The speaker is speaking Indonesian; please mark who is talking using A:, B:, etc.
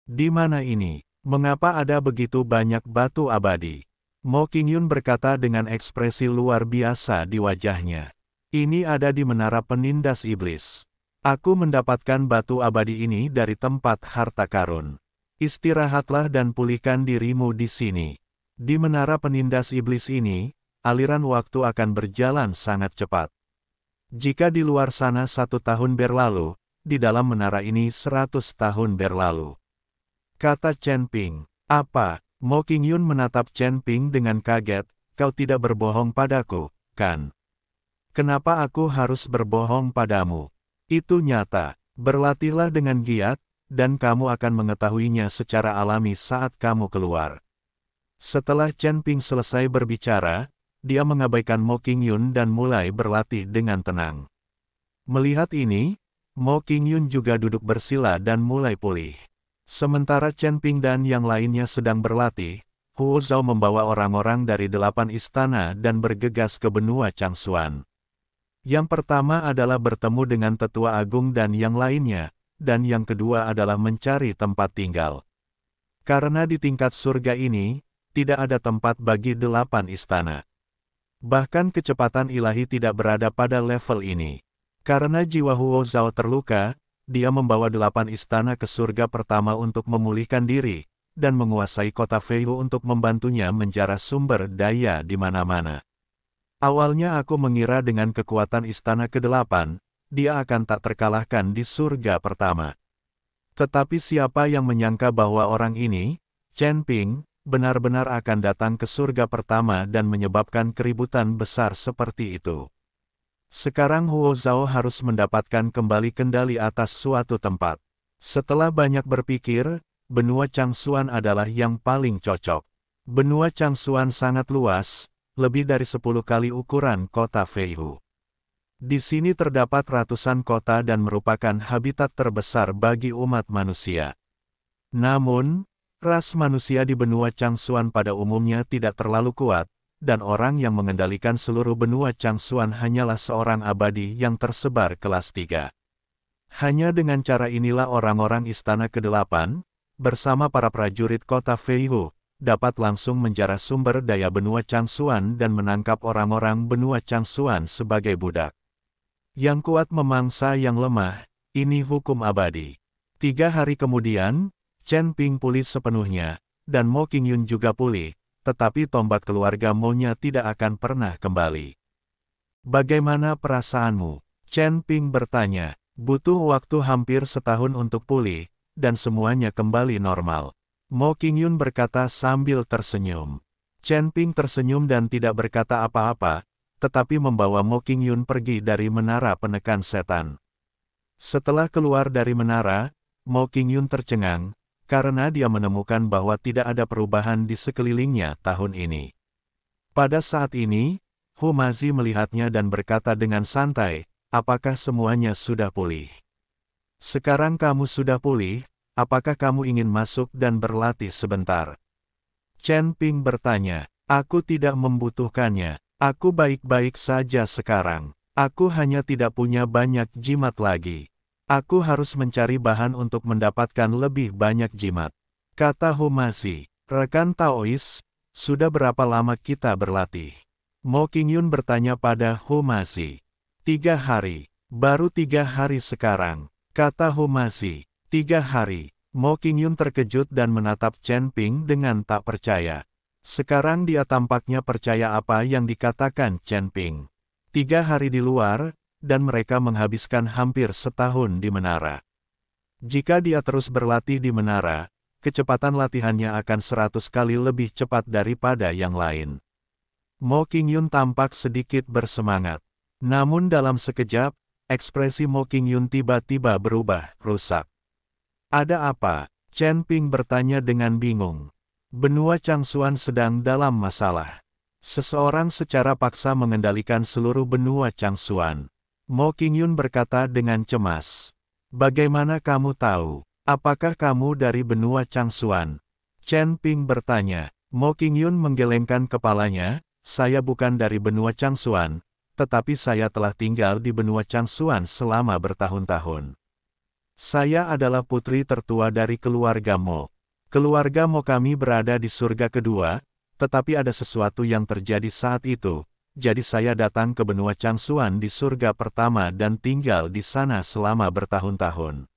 A: Di mana ini? Mengapa ada begitu banyak batu abadi? Mo Qingyun berkata dengan ekspresi luar biasa di wajahnya. Ini ada di menara penindas iblis. Aku mendapatkan batu abadi ini dari tempat harta karun. Istirahatlah dan pulihkan dirimu di sini. Di menara penindas iblis ini, aliran waktu akan berjalan sangat cepat. Jika di luar sana 1 tahun berlalu, di dalam menara ini 100 tahun berlalu. Kata Chen Ping. Apa? Mo Qingyun menatap Chen Ping dengan kaget, kau tidak berbohong padaku, kan? Kenapa aku harus berbohong padamu? Itu nyata. Berlatihlah dengan giat, dan kamu akan mengetahuinya secara alami saat kamu keluar. Setelah Chen Ping selesai berbicara, dia mengabaikan Mo Qingyun dan mulai berlatih dengan tenang. Melihat ini, Mo Qingyun juga duduk bersila dan mulai pulih. Sementara Chen Ping dan yang lainnya sedang berlatih, Huo Zhao membawa orang-orang dari 8 istana dan bergegas ke benua Changxuan. Yang pertama adalah bertemu dengan Tetua Agung dan yang lainnya, dan yang kedua adalah mencari tempat tinggal. Karena di tingkat surga ini, tidak ada tempat bagi 8 istana. Bahkan kecepatan ilahi tidak berada pada level ini. Karena jiwa Huo Zhao terluka, dia membawa 8 istana ke surga pertama untuk memulihkan diri, dan menguasai kota Feihu untuk membantunya menjarah sumber daya di mana-mana. Awalnya aku mengira dengan kekuatan istana ke-8, dia akan tak terkalahkan di surga pertama. Tetapi siapa yang menyangka bahwa orang ini, Chen Ping, benar-benar akan datang ke surga pertama dan menyebabkan keributan besar seperti itu. Sekarang Huo Zhao harus mendapatkan kembali kendali atas suatu tempat. Setelah banyak berpikir, benua Changxuan adalah yang paling cocok. Benua Changxuan sangat luas, lebih dari 10 kali ukuran kota Feihu. Di sini terdapat ratusan kota dan merupakan habitat terbesar bagi umat manusia. Namun, ras manusia di benua Changxuan pada umumnya tidak terlalu kuat, dan orang yang mengendalikan seluruh benua Changxuan hanyalah seorang abadi yang tersebar kelas 3. Hanya dengan cara inilah orang-orang istana ke-8, bersama para prajurit kota Feihu, dapat langsung menjarah sumber daya benua Changxuan dan menangkap orang-orang benua Changxuan sebagai budak. Yang kuat memangsa yang lemah, ini hukum abadi. 3 hari kemudian, Chen Ping pulih sepenuhnya, dan Mo Qingyun juga pulih. Tetapi tombak keluarga Mo-nya tidak akan pernah kembali. Bagaimana perasaanmu? Chen Ping bertanya. Butuh waktu hampir setahun untuk pulih, dan semuanya kembali normal. Mo Qingyun berkata sambil tersenyum. Chen Ping tersenyum dan tidak berkata apa-apa, tetapi membawa Mo Qingyun pergi dari menara penekan setan. Setelah keluar dari menara, Mo Qingyun tercengang, karena dia menemukan bahwa tidak ada perubahan di sekelilingnya tahun ini. Pada saat ini, Hu Mazi melihatnya dan berkata dengan santai, apakah semuanya sudah pulih? Sekarang kamu sudah pulih, apakah kamu ingin masuk dan berlatih sebentar? Chen Ping bertanya, aku tidak membutuhkannya, aku baik-baik saja sekarang, aku hanya tidak punya banyak jimat lagi. Aku harus mencari bahan untuk mendapatkan lebih banyak jimat. Kata Hu Mazi, rekan Taois, sudah berapa lama kita berlatih? Mo Qingyun bertanya pada Hu Mazi. 3 hari, baru 3 hari sekarang, kata Hu Mazi. 3 hari, Mo Qingyun terkejut dan menatap Chen Ping dengan tak percaya. Sekarang dia tampaknya percaya apa yang dikatakan Chen Ping. 3 hari di luar, dan mereka menghabiskan hampir setahun di menara. Jika dia terus berlatih di menara, kecepatan latihannya akan 100 kali lebih cepat daripada yang lain. Mo Qingyun tampak sedikit bersemangat. Namun dalam sekejap, ekspresi Mo Qingyun tiba-tiba berubah, rusak. Ada apa? Chen Ping bertanya dengan bingung. Benua Changxuan sedang dalam masalah. Seseorang secara paksa mengendalikan seluruh benua Changxuan. Mo Qingyun berkata dengan cemas. Bagaimana kamu tahu? Apakah kamu dari benua Changxuan? Chen Ping bertanya. Mo Qingyun menggelengkan kepalanya, saya bukan dari benua Changxuan, tetapi saya telah tinggal di benua Changxuan selama bertahun-tahun. Saya adalah putri tertua dari keluarga Mo. Keluarga Mo kami berada di surga kedua, tetapi ada sesuatu yang terjadi saat itu, jadi saya datang ke benua Changsuan di surga pertama dan tinggal di sana selama bertahun-tahun.